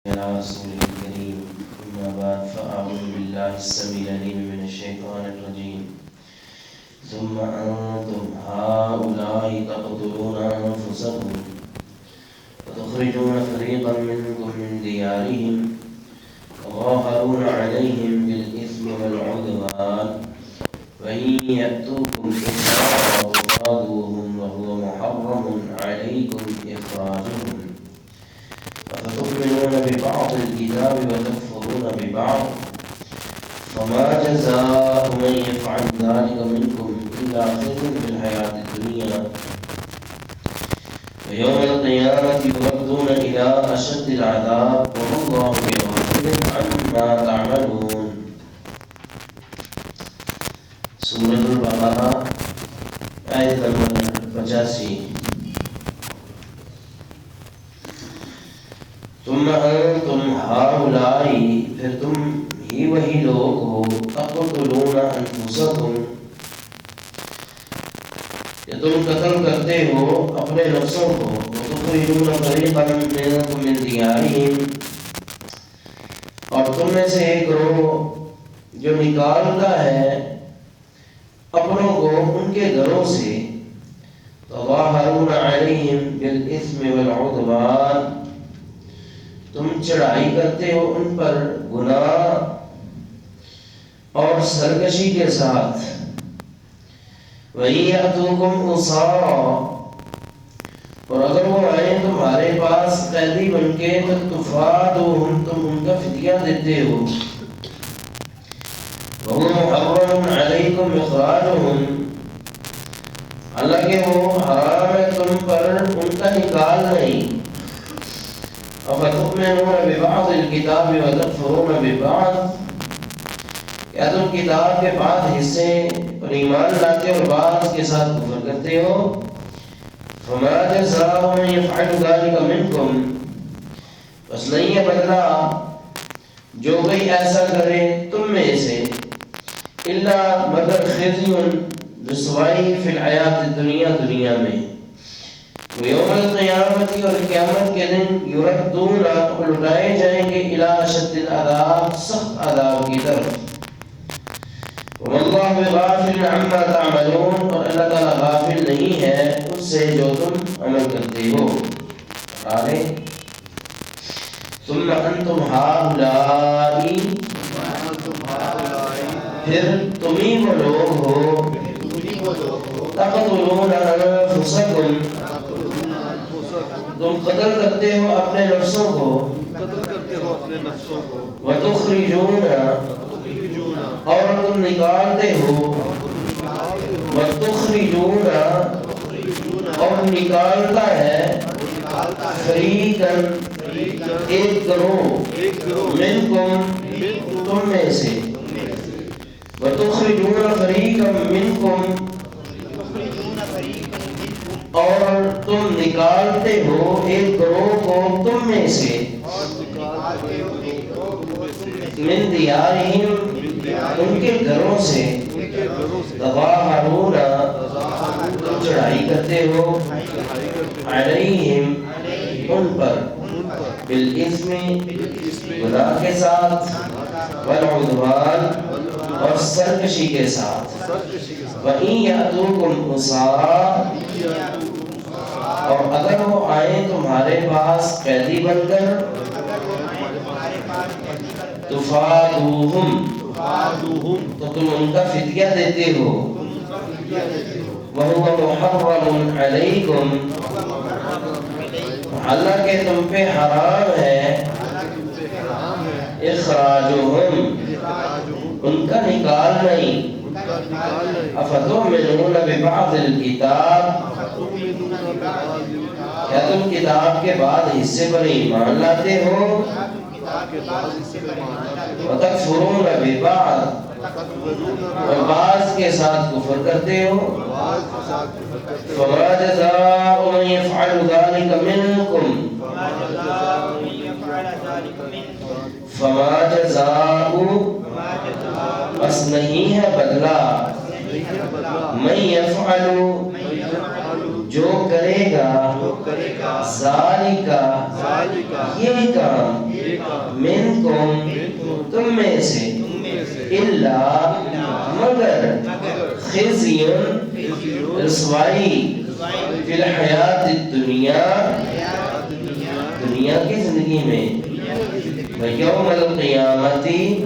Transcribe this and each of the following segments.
على رسوله الكريم أما بعد فأعوذ بالله السميع العليم من الشيطان الرجيم ثم أنتم هؤلاء تقتلون أنفسكم وتخرجون فريقا منكم من ديارهم وظاهرون عليهم بالإثم والعدوان وإن يأتوكم أسارى فخذوهم وهو محرم عليكم إخراجهم وتؤمنون ببعض الكتاب وتكفرون ببعض فما جزاء من يفعل ذلك منكم إلا خزي في الحياة الدنيا ويوم القيامة يردون إلى أشد العذاب وما الله بغافل عما تعملون. سورة البقرہ آیت نمبر 85. ثم انتم هؤلاء پھر تم ہی وہی لوگ ہو تقتلون انفسکم کہ تم قتل کرتے ہو اپنے نفسوں کو وتخرجون فریقا منکم من دیارہم اور تم میں سے ایک گروہ جو نکالتا ہے اپنوں کو ان کے گھروں سے تظاہرون علیہم بالاثم والعدوان تم چڑھائی کرتے ہو ان پر گناہ اور سرکشی کے ساتھ. وَإِن يَأْتُوكُمْ أُسَارَى اور اگر وہ آئیں تمہارے پاس قیدی بن کے تفادوہم تم ان کا فدیہ دیتے ہو. وَهُوَ مُحَرَّمٌ عَلَيْكُمْ إِخْرَاجُهُمْ حالانکہ وہ حرام ہے تم پر ان کا نکال نہیں. افتؤمنون ببعض الكتاب وتكفرون ببعض کیا تم کتاب کے بعض حصے پر ایمان لاتے اور بعض کے ساتھ کفر کرتے ہو. فما جزاء من يفعل ذلك منكم بس نہیں ہے بدلہ جو کوئی ایسا کرے تم میں سے الا مگر خزي رسوائی فی الحیات الدنیا دنیا میں. ویوم القیامت اور قیامت کے دن یردون لٹائے جائیں گے الی اشد العذاب سخت عذاب کی طرف. واللہ بغافل عما تعملون اور اللہ تعالی غافل نہیں ہے اس سے جو تم عمل کرتے ہو. آگے ثم انتم هؤلاء پھر تمہیں وہ لوگ ہو تقتلون انفسکم تم قتل کرتے ہو اپنے نفسوں کو وتخرجون اور تم نکالتے ہو وتخرجون اور نکالتا ہے فریقا ایک گروہ منکم تم میں سے وتخرجون فریقا منکم اور تم نکالتے ہو ایک گروہ کو تم میں سے من دیارہم ان کے گھروں سے تظاہرون تم چڑھائی کرتے ہو علیہم ان پر بالاثم گناہ کے ساتھ والعدوان اور سرکشی کے ساتھ. وَإِن يَأْتُوكُمْ أُسَارَى اور اگر وہ آئیں تمہارے پاس قیدی بن کر تفادوہم تو تم ان کا فدیہ دیتے ہو. وَهُوَ مُحَرَّمٌ عَلَيْكُمْ حالانکہ تم پہ حرام ہے اخراجہم ان کا نکال نہیں. افتؤمنون ببعض الکتاب کیا تم کتاب کے بعد حصے پر ایمان لاتے ہو وتکفرون ببعض اور بعض کے ساتھ کفر کرتے ہو. فما جزاء من يفعل ذلك منكم فما جزاء بس نہیں ہے بدلہ من يفعل جو کرے گا ذالکا یہ کام منکم تم میں سے الا مگر خزی رسوائی فی الحیات الدنیا دنیا کی زندگی میں ویوم القیامتی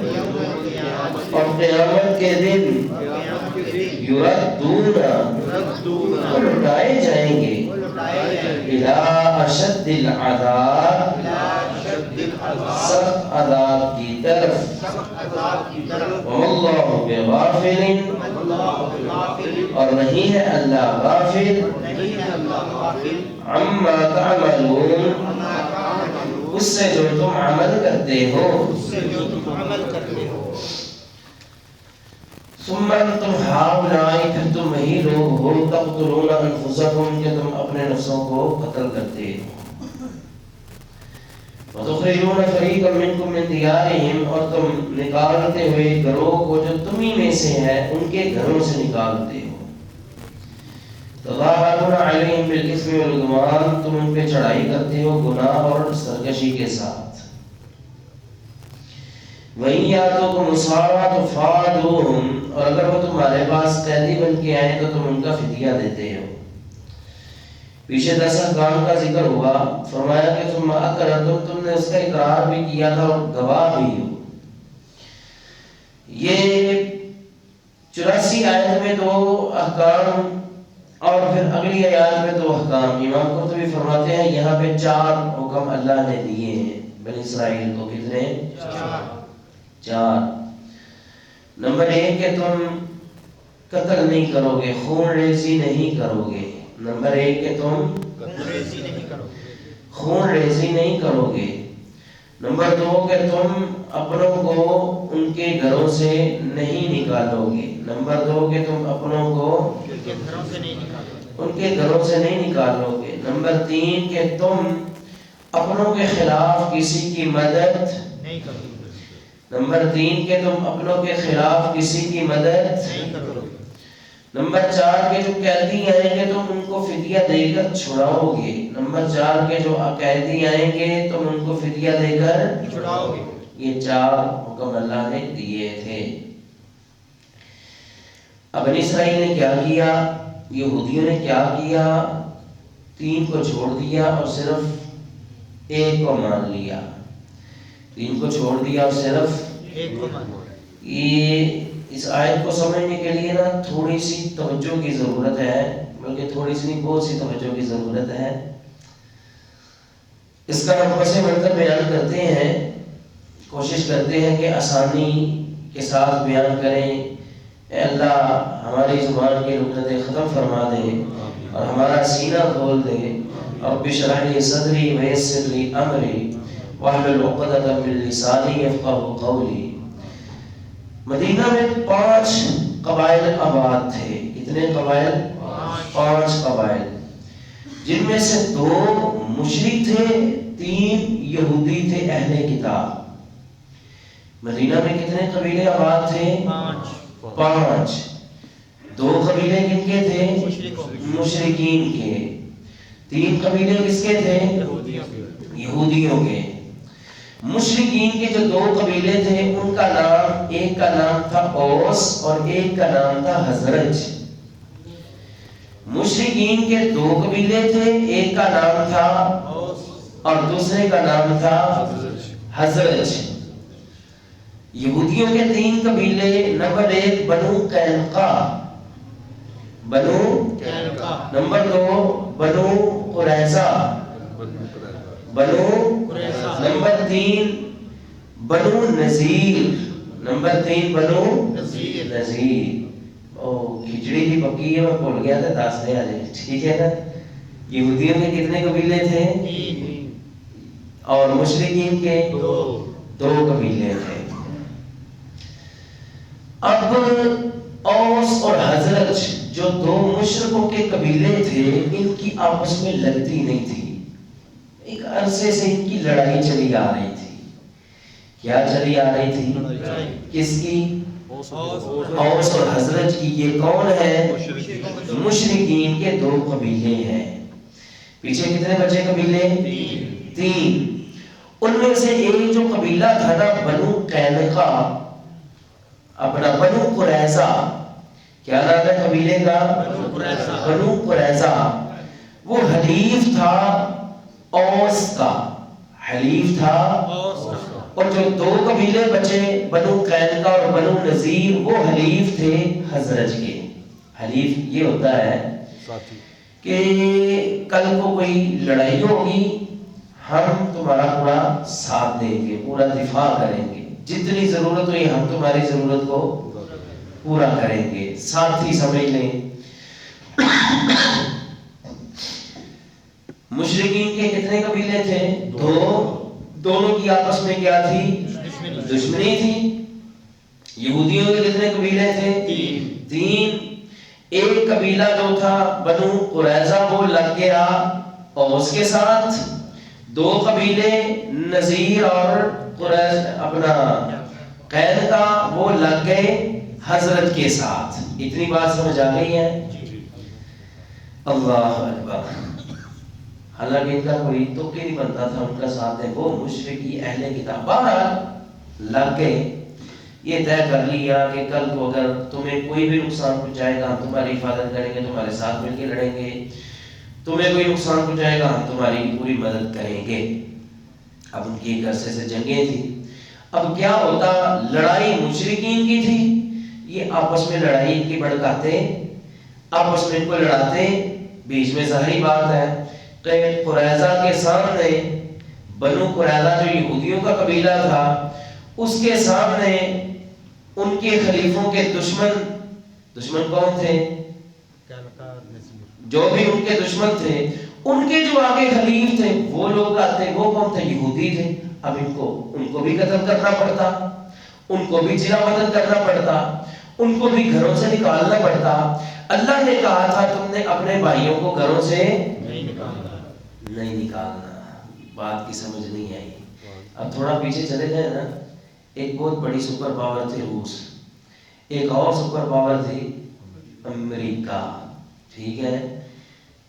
اور قیامت کے دن یردون لٹائے جائیں گے الی اشد العذاب سخت عذاب کی طرف واللہ بغافل اور نہیں ہے اللہ غافل عما تعملون اس سے جو تم عمل کرتے ہو ثم انتم ہؤلاء پھر تم وہی لوگ ہو تقتلون انفسکم کہ تم اپنے نفسوں کو قتل کرتے ہو وتخرجون فریقا منکم من دیارہم اور تم نکالتے ہوئے گروہ کو جو تمہیں میں سے ہے ان کے گھروں سے نکالتے ہو تظاہرون علیہم بالاثم والعدوان تم ان پہ چڑھائی کرتے ہو گناہ اور سرکشی کے ساتھ وَإِن يَأْتُوكُمْ أُسَارَىٰ تُفَادُوهُمْ اور اگر وہ تمہارے پاس قیدی بن کے آئیں تو تم ان کا فدیہ دیتے ہو پیچھے 10 احکام کا ذکر ہوا فرمایا کہ ثم اقررتم تم نے اس کا اقرار بھی کیا تھا اور گواہ بھی ہو یہ 84 آیت میں 2 احکام اور پھر اگلی آیات میں 2 احکام امام قرطبی فرماتے ہیں یہاں پہ 4 حکم اللہ نے دیے ہیں بنی اسرائیل کو کتنے 4 نمبر 1 کہ تم قتل نہیں کرو گے خون ریزی نہیں کرو گے نمبر 1 کہ تم خون ریزی نہیں کرو گے نمبر 2 کہ تم اپنوں کو ان کے گھروں سے نہیں نکالو گے نمبر 2 کہ تم اپنوں کو ان کے گھروں سے نہیں نکالو گے نمبر 3 کہ تم اپنوں کے خلاف کسی کی مدد نہیں کرو گے نمبر 3 کہ تم اپنوں کے خلاف کسی کی مدد نہیں کرو گے نمبر 4 کہ جو قیدی آئیں گے تم ان کو فدیہ دے کر چھڑاؤ گے نمبر 4 کہ جو قیدی آئیں گے تم ان کو فدیہ دے کر چھڑاؤ گے یہ 4 حکم اللہ نے دیے تھے اب بنی اسرائیل نے کیا کیا یہودیوں نے کیا کیا 3 کو چھوڑ دیا اور صرف 1 کو مان لیا 3 کو چھوڑ دیا اور صرف 1 کو مان لیا یہ اس آیت کو سمجھنے کے لیے نا تھوڑی سی توجہ کی ضرورت ہے بلکہ تھوڑی سی نہیں بہت سی توجہ کی ضرورت ہے اس کا ہم پس منظر بیان کرتے ہیں کوشش کرتے ہیں کہ آسانی کے ساتھ بیان کریں اے اللہ ہماری زبان کی لکنتیں ختم فرما دے اور ہمارا سینہ کھول دے اور اشرح لی صدری ویسر لی امری واحلل عقدۃ من لسانی یفقهوا قولی مدینہ میں 5 قبائل آباد تھے کتنے قبائل 5 قبائل جن میں سے 2 مشرک تھے 3 یہودی تھے اہل کتاب مدینہ میں کتنے قبیلے آباد تھے 5 2 قبیلے کن کے تھے مشرکین کے 3 قبیلے کس کے تھے یہودیوں کے مشرکین کے جو 2 قبیلے تھے ان کا نام ایک کا نام تھا اوس اور ایک کا نام تھا حزرج مشرکین کے 2 قبیلے تھے ایک کا نام تھا اوس اور دوسرے کا نام تھا حزرج یہودیوں کے 3 قبیلے نمبر 1 بنو قینقاع نمبر 2 بنو قریظہ نمبر 3 بنو نذیر بنو نذیر کھچڑی بھی پکی ہے میں بھول گیا تھا داستے آ جائے ٹھیک ہے نا یہودیوں کے کتنے قبیلے تھے اور مشرکین کے 2 قبیلے تھے اب اوس اور حزرج جو 2 مشرکوں کے قبیلے تھے ان کی آپس میں لگتی نہیں تھی ایک عرصے سے ان کی لڑائی چلی آ رہی تھی کیا چلی آ رہی تھی کس کی اوس اور حضرت کی. یہ کون ہے؟ مشرکین کے 2 قبیلے ہیں. پیچھے کتنے بچے قبیلے؟ 3. ان میں سے ایک جو قبیلہ تھا نا بنو قینقا، اپنا بنو قریظہ، کیا نام ہے قبیلے کا؟ بنو قریظہ. وہ حلیف تھا اوس کا، حلیف تھا. اور جو 2 قبیلے بچے بنو قینقا اور بنو نذیر، وہ حلیف تھے حضرت کے. حلیف یہ ہوتا ہے کہ کل کو کوئی لڑائی ہوگی، ہم تمہارا پورا ساتھ دیں گے، پورا دفاع کریں گے، جتنی ضرورت ہوئی ہم تمہاری ضرورت کو پورا کریں گے. ساتھی سمجھ لیں. مشرکین کے کتنے قبیلے تھے؟ 2. دونوں کی آپس میں کیا تھی؟ دشمنی تھی. یہودیوں کے کتنے قبیلے تھے؟ 3. ایک قبیلہ جو تھا بنو قریظہ وہ لگ گیا اوس کے ساتھ. 2 قبیلے نذیر اور اپنا قینقا وہ لگ گئے حضرت کے ساتھ. اتنی بات سمجھ آ گئی ہے؟ اللہ اکبر. حالانکہ ان کا کوئی تو نہیں بنتا تھا ان کا ساتھ ہے. وہ مشرکی اہل کتاب بہرحال لگ گئے. یہ طے کر لیا کہ کل کو اگر تمہیں کوئی بھی نقصان پہنچائے گا ہم تمہاری حفاظت کریں گے، تمہارے ساتھ مل کے لڑیں گے. تمہیں کوئی نقصان پہنچائے گا ہم تمہاری پوری مدد کریں گے. اب ان کی ایک عرصے سے جنگیں تھی. اب کیا ہوتا؟ لڑائی مشرکین کی تھی، یہ آپس میں لڑائی ان کی بھڑکاتے، آپس میں ان کو لڑاتے. بیچ میں ظاہری بات ہے کہ قریظہ کے سامنے بنو قریظہ جو یہودیوں کا قبیلہ تھا اس کے سامنے ان کے خلیفوں کے دشمن کون تھے؟ جو بھی ان کے دشمن تھے ان کے جو آگے خلیف تھے وہ لوگ آتے، وہ کون تھے؟ یہودی تھے. اب ان کو بھی قتل کرنا پڑتا، ان کو بھی جلا وطن کرنا پڑتا، ان کو بھی گھروں سے نکالنا پڑتا. اللہ نے کہا تھا تم نے اپنے بھائیوں کو گھروں سے نہیں نکالنا. بات کی سمجھ نہیں آئی. اب تھوڑا پیچھے چلے جائیں نا. ایک بہت بڑی سپر پاور تھی روس، ایک اور سپر پاور تھی امریکہ. ٹھیک ہے،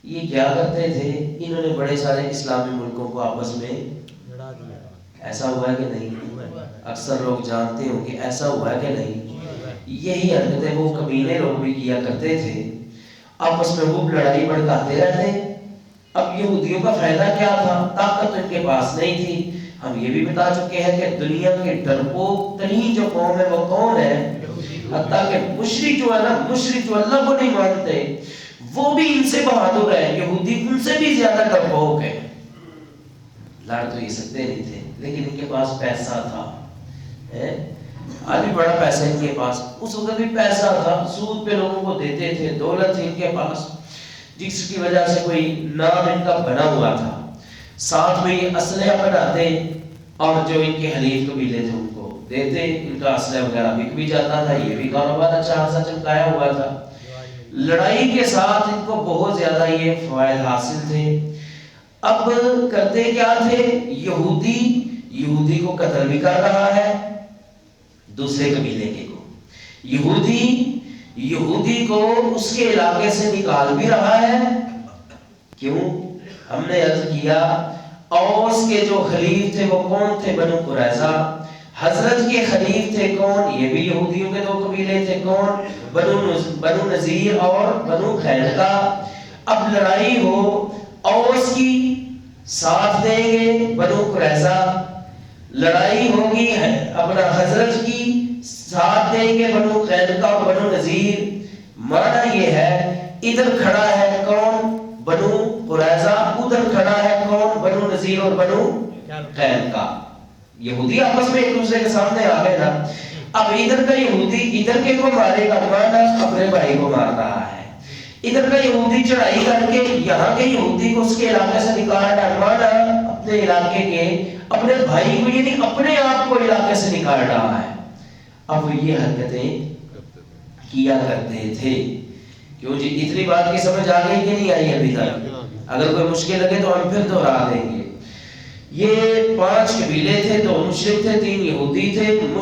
یہ کیا کرتے تھے؟ انہوں نے بڑے سارے اسلامی ملکوں کو آپس میں لڑا دیا. ایسا ہوا ہے کہ نہیں؟ اکثر لوگ جانتے ہوں کہ ایسا ہوا ہے کہ نہیں. یہی حرکتیں وہ قبیلے لوگ بھی کیا کرتے تھے، آپس میں وہ لڑائی بھڑکاتے رہتے. اب یہودیوں کا فائدہ کیا تھا؟ طاقت ان کے پاس نہیں تھی. ہم یہ بھی بتا چکے ہیں کہ دنیا کے ڈرپوک ترین جو قوم ہے وہ کون ہے؟ حتیٰ کہ مشرک جو ہے نا، مشرک جو اللہ کو نہیں مانتے وہ بھی ان سے بہادر ہے. یہودی ان سے بھی زیادہ ڈرپوک ہے. لڑ تو یہ سکتے نہیں تھے لیکن ان کے پاس پیسہ تھا. آج بھی بڑا پیسہ ان کے پاس، اس وقت بھی پیسہ تھا، سود پہ لوگوں کو دیتے تھے، دولت تھی ان کے پاس جس کی وجہ سے کوئی نام ان کا بنا ہوا تھا. ساتھ میں یہ اسلحہ بناتے اور جو ان کے حلیف قبیلے تھے ان کو دیتے. ان کا اسلحہ وغیرہ بک بھی جاتا تھا. یہ بھی کاروبار اچھا خاصا چمکایا ہوا تھا. لڑائی کے ساتھ ان کو بہت زیادہ یہ فوائد حاصل تھے. اب کرتے کیا تھے؟ یہودی کو قتل بھی کر رہا ہے دوسرے قبیلے کے کو. یہودی کو اس کے علاقے سے نکال بھی رہا ہے. کیوں؟ ہم نے عرض کیا اوس کے جو خلیف تھے وہ کون تھے؟ بنو قریظہ. حضرت کے خلیف تھے کون؟ یہ بھی یہودیوں کے 2 قبیلے تھے. کون؟ بنو نذیر اور بنو قینقا. اب لڑائی ہو اوس کی ساتھ دیں گے بنو قریظہ، لڑائی ہوگی اپنا حضرت کی ساتھ دیں گے بنو قینقا اور بنو نذیر. معنی یہ ہے ادھر کھڑا ہے کون؟ بنو قریظہ. ادھر کھڑا ہے کون؟ بنو نذیر اور بنو قینقا. یہودی آپس میں ایک دوسرے کے سامنے آ گئے نا. اب ادھر کا یہودی ادھر کے کو مارے گا، مانا اپنے بھائی کو مار رہا ہے. ادھر کا یہودی چڑھائی کر کے یہاں کے یہودی کو اس کے علاقے سے نکال ڈالوانا، اپنے علاقے کے اپنے بھائی کو یعنی اپنے آپ کو علاقے سے نکال رہا ہے. اب وہ یہ حرکتیں کیا کرتے تھے. کیوں جی؟ اتنی بات کی سمجھ آ گئی کہ نہیں آئی ابھی تک؟ اگر کوئی مشکل لگے تو ہم پھر دوہرا دیں گے. یہ 5 قبیلے تھے، 2 مشرک تھے، 3 یہودی تھے.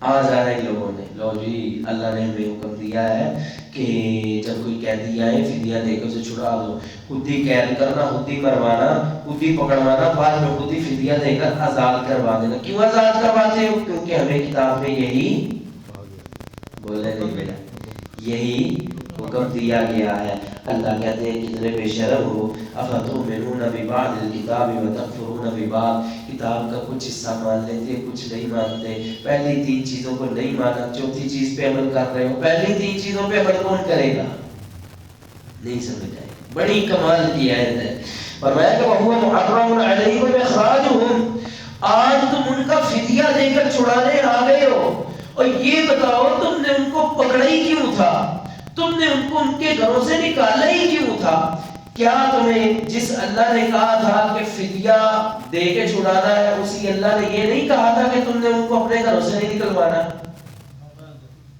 آج آ رہے لوگوں نے لو جی اللہ نے ہمیں حکم دیا ہے کہ جب کوئی قیدی آئے فدیہ دے کے اسے چھڑا دو، خود ہی قید کرنا، خود ہی مروانا، خود ہی پکڑوانا، بعد میں خود ہی فدیہ دے کر آزاد کروا دینا۔ کیوں آزاد کرواتے ہو؟ کیونکہ ہمیں کتاب میں یہی بولے نہیں ملا، یہی حکم دیا گیا ہے۔ اللہ کہتے ہیں کتنے بے شرم ہو، افتؤمنون ببعض الکتاب وتکفرون ببعض، کتاب کا کچھ حصہ مان لیتے کچھ نہیں مانتے، پہلی 3 چیزوں کو نہیں مانا، چوتھی چیز پہ عمل کر رہے ہو، پہلی 3 چیزوں پہ عمل کون کرے گا؟ نہیں سمجھ آئے، بڑی کمال کی آیت ہے۔ فرمایا کہ وَهُوَ مُحَرَّمٌ عَلَيْهِمْ إِخْرَاجُهُمْ، آج تم ان کا فدیہ دے کر چھڑانے آ گئے ہو، اور یہ بتاؤ تم نے ان کو پکڑا ہی کیوں تھا؟ تم نے ان کو ان کے گھروں سے نکالا ہی کیوں تھا؟ کیا تمہیں جس اللہ نے کہا تھا کہ فدیہ دے کے چھڑانا ہے، اسی اللہ نے یہ نہیں کہا تھا کہ تم نے ان کو اپنے گھروں سے نہیں نکلوانا؟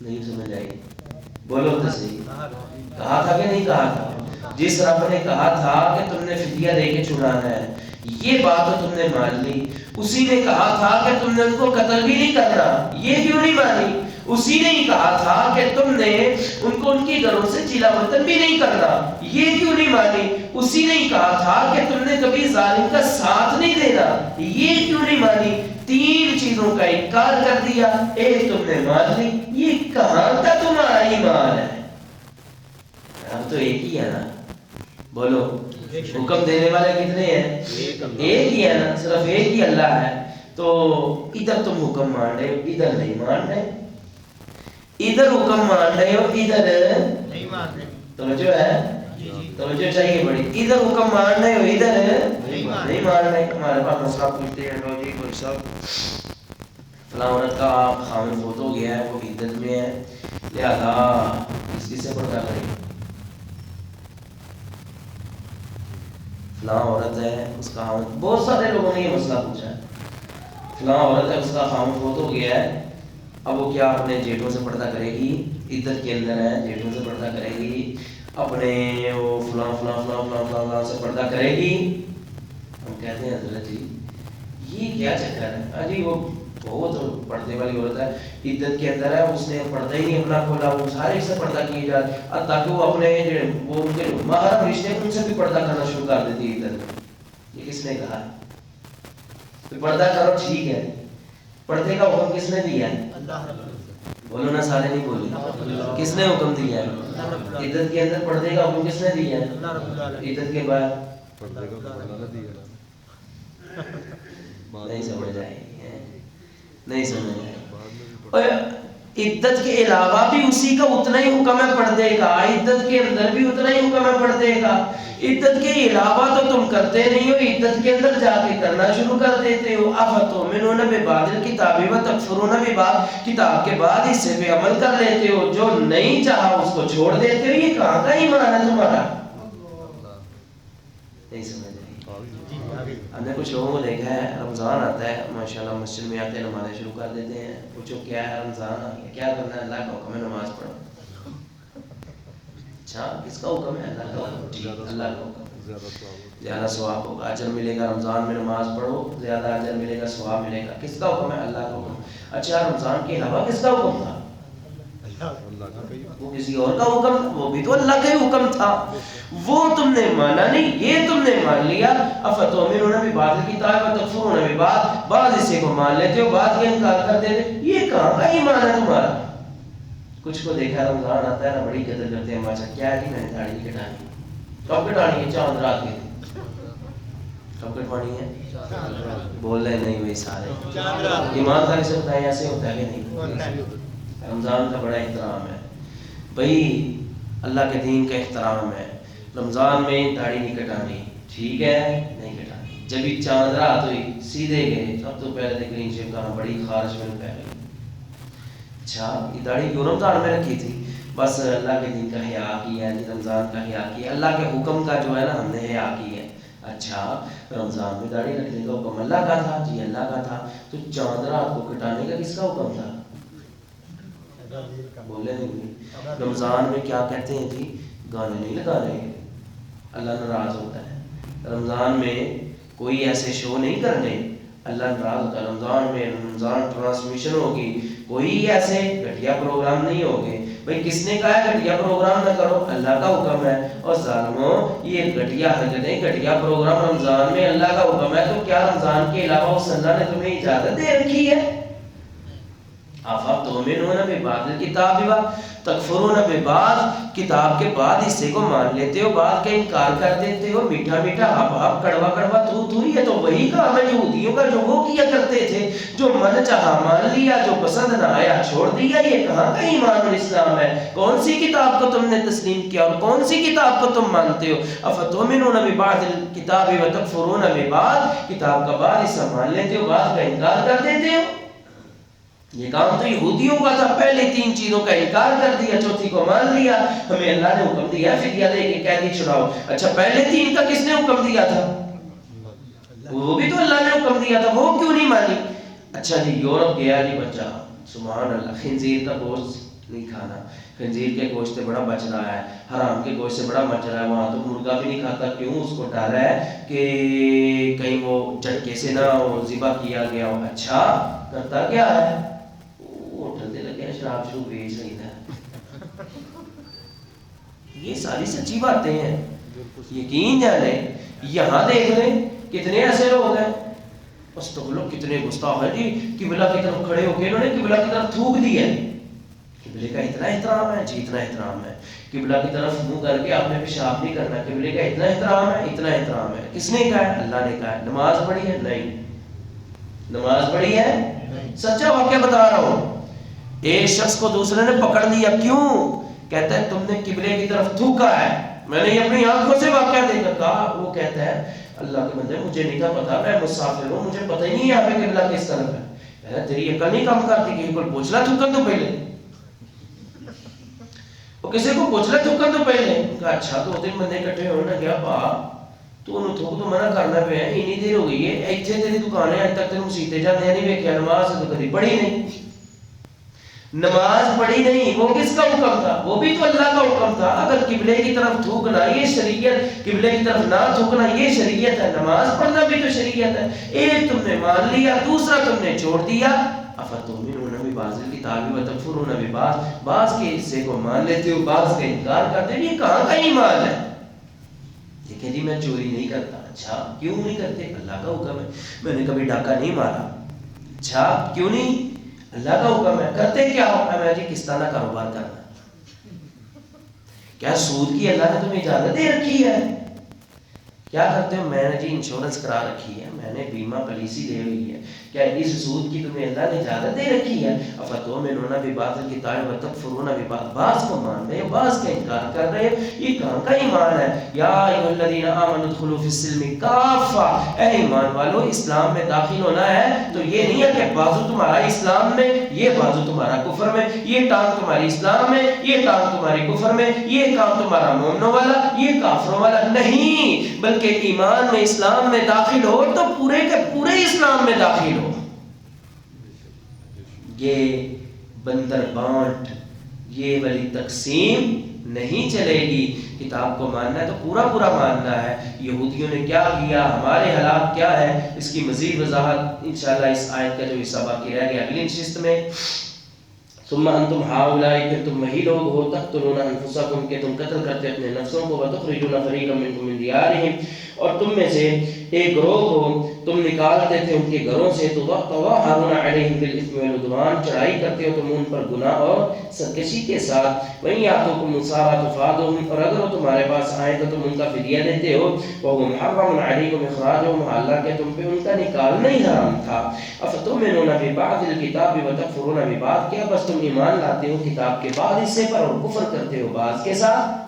نہیں سمجھ آئی؟ بولو تو صحیح، کہا تھا کہ نہیں کہا تھا؟ جس رب نے کہا تھا کہ تم نے فدیہ دے کے چھڑانا ہے، یہ بات تو تم نے مان لی۔ اسی نے کہا تھا کہ تم نے ان کو قتل بھی نہیں کرنا، یہ کیوں نہیں مانی؟ اسی نے ہی کہا تھا کہ تم نے ان کو ان کے گھروں سے چلا وطن بھی نہیں کرنا، یہ کیوں نہیں مانی؟ اسی نے ہی کہا تھا کہ تم نے کبھی ظالم کا ساتھ نہیں دینا، یہ کیوں نہیں مانی؟ 3 چیزوں کا انکار کر دیا، ایک تم نے مان لی، یہ کہاں کا تمہارا ایمان ہے؟ اب تو ایک ہی ہے نا، بولو حکم دینے والے کتنے ہیں؟ ایک ہی ہے نا، صرف ایک ہی اللہ ہے۔ تو ادھر تم حکم مان رہے ہو، ادھر نہیں مان رہے، ادھر حکم مان رہے ہو، ادھر نہیں مان رہے۔ توجہ ہے؟ توجہ چاہیے بڑی، ادھر حکم مان رہے ہو، ادھر نہیں مان رہے۔ ہمارے پاس مسئلہ پوچھتے ہیں، لو جی کوئی صاحب فلاں عورت کا خامن فوت ہو گیا ہے، وہ عدت میں ہے، لہذا کس سے پردہ کرے؟ فلاں عورت ہے، اس کا خامن، بہت سارے لوگوں نے یہ مسئلہ پوچھا ہے، فلاں عورت ہے، اس کا خامن فوت ہو گیا ہے، اب وہ کیا اپنے جیٹوں سے پردہ کرے گی؟ عدت کے اندر ہے، جیٹوں سے پردہ کرے گی، اپنے وہ فلاں فلاں فلاں فلاں فلاں سے پردہ کرے گی؟ ہم کہتے ہیں حضرت جی یہ کیا چکر ہے؟ ہاں جی وہ بہت پردے والی عورت ہے، عدت کے اندر ہے، اس نے پردہ ہی نہیں اپنا کھولا، وہ سارے سے پردہ کیے جا رہے، تاکہ وہ اپنے وہ ان کے محرم رشتے ان سے بھی پردہ کرنا شروع کر دیتی ہے عدت۔ یہ کس نے کہا ہے؟ تو پردہ کرو ٹھیک ہے، پردے کا حکم کس نے دیا ہے؟ بولو نا، سارے نہیں بولے، کس نے حکم دیا ہے؟ عدت کے اندر پردے کا حکم کس نے دیا ہے؟ عدت کے بعد نہیں سمجھ آئی، نہیں سمجھ آئی۔ اور عدت کے علاوہ بھی اسی کا اتنا ہی حکم ہے پردے کا، عدت کے اندر بھی اتنا ہی حکم ہے پردے کا۔ عدت کے علاوہ تو تم کرتے نہیں ہو، عدت کے اندر جا کے کرنا شروع کر دیتے ہو۔ افتؤمنون ببعض الکتاب وتکفرون ببعض، کتاب کے بعد حصے پہ عمل کر لیتے ہو، جو نہیں چاہا اس کو چھوڑ دیتے ہو، یہ کہاں کا ایمان ہے تمہارا؟ نہیں سمجھ آئی؟ ہم نے کچھ لوگوں کو دیکھا ہے، رمضان آتا ہے ماشاءاللہ مسجد میں آتے ہیں، نمازیں شروع کر دیتے ہیں، پوچھو کیا ہے رمضان آ گیا، کیا کرنا ہے؟ اللہ کا حکم ہے نماز پڑھو۔ اچھا کس کا حکم ہے؟ اللہ کا حکم، ٹھیک، اللہ کا حکم، زیادہ ثواب ہوگا، اجر ملے گا، رمضان میں نماز پڑھو زیادہ اجر ملے گا، ثواب ملے گا، کس کا حکم ہے؟ اللہ کا حکم۔ اچھا رمضان کے علاوہ کس کا حکم تھا؟ وہ کسی اور کا حکم تھا، وہ بھی تو اللہ کا ہی حکم تھا، وہ تم نے مانا نہیں، یہ تم نے مان لیا۔ افتؤمنون ببعض الکتاب وتکفرون ببعض، بعض حصے کو مان لیتے ہو، بعض کا انکار کر دیتے، یہ کہاں کا ایمان ہے تمہارا؟ کچھ کو دیکھا رمضان آتا ہے نا بڑی قدر کرتے ہیں، ماشاء کیا ہے کہ میں نے داڑھی نہیں کٹانی، کب کٹانی ہے؟ چاند رات کے دن، کب کٹوانی ہے؟ بول رہے نہیں بھائی سارے، ایمانداری سے بتائیں ایسے ہوتا ہے کہ نہیں؟ رمضان کا بڑا احترام ہے بھائی، اللہ کے دین کا احترام ہے، رمضان میں داڑھی نہیں کٹانی، ٹھیک ہے نہیں کٹانی، جب بھی چاند رات ہوئی سیدھے گئے، سب تو پہلے تو کلین شیو کرنا، بڑی خارش میں پہ گئی۔ اچھا یہ داڑھی کیوں رمضان میں رکھی تھی؟ بس اللہ کے دین کا حیا کیا ہے، رمضان کا حیا کیا، اللہ کے حکم کا جو ہے نا ہم نے حیا کی ہے۔ اچھا رمضان میں داڑھی رکھنے کا حکم اللہ کا تھا؟ جی اللہ کا تھا، تو چاند رات کو کٹانے کا کس کا حکم تھا؟ بولے نہیں۔ رمضان میں کیا کہتے ہیں جی؟ گانے نہیں لگانے، اللہ ناراض ہوتا ہے۔ رمضان میں کوئی ایسے شو نہیں کرنے، اللہ ناراض ہوتا ہے. رمضان میں رمضان ٹرانسمیشن ہوگی, کوئی ایسے گھٹیا پروگرام نہیں ہوگے. بھائی کس نے کہا ہے گھٹیا پروگرام نہ کرو؟ اللہ کا حکم ہے. اور ظالموں یہ گھٹیا حرکتیں, گھٹیا پروگرام رمضان میں اللہ کا حکم ہے, تو کیا رمضان کے علاوہ اس اللہ نے تمہیں اجازت دے رکھی ہے؟ افاتؤمنون ببعض الکتاب وتکفرون ببعض, کتاب کے بعد حصے کو مان لیتے ہو, بعد کا انکار کر دیتے ہو. میٹھا میٹھا ہپ کڑوا کڑوا تو یہ تو وہی کام ہے یہودیوں کا جو وہ کیا کرتے تھے, جو من چاہا مان لیا, جو پسند نہ آیا چھوڑ دیا. یہ کہاں کا ایمان اور اسلام ہے؟ کون سی کتاب کو تم نے تسلیم کیا اور کون سی کتاب کو تم مانتے ہو؟ افاتؤمنون ببعض الکتاب وتکفرون ببعض, کتاب کا بعد حصہ مان لیتے ہو, بعد کا انکار کر دیتے ہو. یہ کام تو یہودیوں کا تھا, پہلے 3 چیزوں کا انکار کر دیا, چوتھی کو مان لیا. ہمیں اللہ نے حکم دیا فدیہ دے کے قیدی چھڑاؤ. اچھا پہلے 3 کا کس نے حکم دیا تھا؟ وہ بھی تو اللہ نے حکم دیا تھا, وہ کیوں نہیں مانی؟ اچھا جی یورپ گیا جی بچہ, سبحان اللہ, خنزیر کا گوشت نہیں کھانا, خنزیر کے گوشت سے بڑا بچ رہا ہے, حرام کے گوشت سے بڑا بچ رہا ہے. وہاں تو مرغا بھی نہیں کھاتا, کیوں؟ اس کو ڈر ہے کہ کہیں وہ جھٹکے سے نہ ذبح کیا گیا ہو. اچھا کرتا کیا ہے؟ شراب شروع بیچ رہی تھا. یہ ساری سچی باتیں ہیں, یقین جانے. یہاں دیکھ لیں کتنے ایسے لوگ ہیں, استغفر کتنے گستاخ ہیں جی, قبلہ کی طرف کھڑے ہو کے انہوں نے قبلہ کی طرف تھوک دی ہے. قبلے کا اتنا احترام ہے جی, اتنا احترام ہے. قبلہ کی طرف منہ کر کے آپ نے پیشاب نہیں کرنا, قبلے کا اتنا احترام ہے, اتنا احترام ہے. کس نے کہا ہے؟ اللہ نے کہا ہے. نماز پڑھی ہے؟ نہیں. نماز پڑھی ہے؟ سچا واقعہ بتا رہا ہوں. ایک شخص کو دوسرے نے پکڑ لیا, کیوں؟ کہتا ہے تم نے قبلے کی طرف تھوکا ہے. میں نے اپنی آنکھوں سے واقعہ دیکھا. کہا وہ کہتا ہے اللہ کے بندے مجھے نہیں تھا پتا, میں مسافر ہوں, مجھے پتہ ہی نہیں یہاں پہ قبلہ کس طرف ہے. تیری عقل نہیں کام کرتی کہ کوئی پوچھ لا تھوکن تو پہلے, وہ کسی کو پوچھ لا تھوکن تو پہلے. کہا اچھا 2-3 بندے اکٹھے ہونے نے کہا با تو انہوں تھوک تو منع کرنا پہ ہے, اتنی دیر ہو گئی ہے, ایتھے تیری دکان ہے, اج تک تیرے مسیتے جانے نہیں ویکھیا, نماز تو کبھی پڑھی نہیں. نماز پڑھی نہیں, وہ کس کا حکم تھا؟ وہ بھی تو اللہ کا حکم تھا. اگر قبلے کی طرف تھوکنا یہ شریعت, قبلے کی طرف نہ تھوکنا یہ شریعت ہے, نماز پڑھنا بھی تو شریعت ہے. ایک تم نے مان لیا, دوسرا تم نے چھوڑ دیا. افاتؤمنون ببعض الکتاب وتکفرون ببعض, بعض کے حصے کو مان لیتے ہو, بعض کا انکار کرتے ہو. یہ کہاں کا ایمان ہے؟ دیکھیں جی میں چوری نہیں کرتا. اچھا کیوں نہیں کرتے؟ اللہ کا حکم ہے. میں نے کبھی ڈاکہ نہیں مارا. اچھا کیوں نہیں؟ اللہ کا حکم ہے. کرتے کیا ہو؟ میں جی کستانہ کاروبار کرنا. کیا سود کی اللہ نے تمہیں اجازت دے رکھی ہے؟ کیا کرتے ہو؟ میں نے جی انشورنس کرا رکھی ہے, میں نے بیمہ پالیسی لے ہوئی ہے. کیا اس سود کی تمہیں اللہ نے اجازت دے رکھی ہے؟ افاتؤمنون ببعض الکتاب وتکفرون ببعض, بعض کو مان رہے ہو, بعض کا انکار کر رہے ہو. یہ کہاں کا ایمان ہے؟ یا ایھا الذین آمنوا ادخلوا فی السلم کافہ, اے ایمان والو اسلام میں داخل ہونا ہے تو یہ نہیں ہے کہ بازو تمہارا اسلام میں, یہ بازو تمہارا کفر میں, یہ ٹانگ تمہاری اسلام میں, یہ ٹانگ تمہاری کفر میں, یہ کام تمہارا مومنوں والا, یہ کافروں والا. نہیں, بلکہ ایمان میں اسلام میں داخل ہو تو پورے کے پورے اسلام میں داخل ہو. یہ بندر بانٹ, یہ والی تقسیم نہیں چلے گی. کتاب کو ماننا ہے تو پورا پورا ماننا ہے. یہودیوں نے کیا کیا, ہمارے حالات کیا ہے, اس کی مزید وضاحت انشاءاللہ اس آیت کا جو حصہ باقی رہ گیا اگلی نشست میں. ثم انتم هؤلاء, پھر تم وہی لوگ ہو, تقتلون انفسکم, کہ تم قتل کرتے اپنے نفسوں کو, وتخرجون فریقا منکم من دیارہم, اور تم میں سے ایک گروہ کو تم نکالتے تھے ان کے گھروں سے. تظاہرون علیہم بالاثم والعدوان, چڑھائی کرتے ہو تم ان پر گناہ اور سرکشی کے ساتھ. وَإِن يَأْتُوكُمْ أُسَارَىٰ تُفَادُوهُمْ, اور اگر وہ تمہارے پاس آئیں تو تم ان کا فدیہ دیتے ہو. وَهُوَ مُحَرَّمٌ عَلَيْكُمْ إِخْرَاجُهُمْ, حالانکہ تم پہ ان کا نکالنا ہی حرام تھا. أَفَتُؤْمِنُونَ بِبَعْضِ الْكِتَابِ وَتَكْفُرُونَ بِبَعْضٍ, کیا بس تم ایمان لاتے ہو کتاب کے بعد حصے پر اور کفر کرتے ہو بعض کے ساتھ.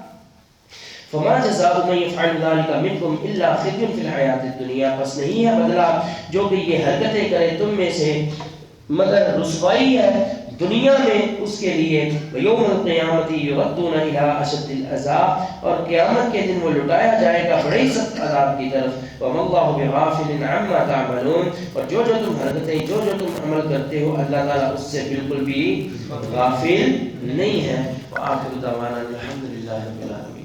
فما جزاء من يفعل ذلك منكم الا خزي في الحياة الدنيا, پس نہیں ہے بدلہ جو کہ یہ حرکتیں کرے تم میں سے مگر رسوائی ہے دنیا میں اس کے لیے. یوم القیامت یردون الی اشد العذاب, اور قیامت کے دن وہ لٹایا جائے گا بڑے سخت عذاب کی طرف. وما اللہ بغافل عما تعملون, اور جو تم حرکتیں جو تم عمل کرتے ہو اللہ تعالیٰ اس سے بالکل بھی غافل نہیں ہے. وآخر دعوانا الحمدللہ رب العالمین.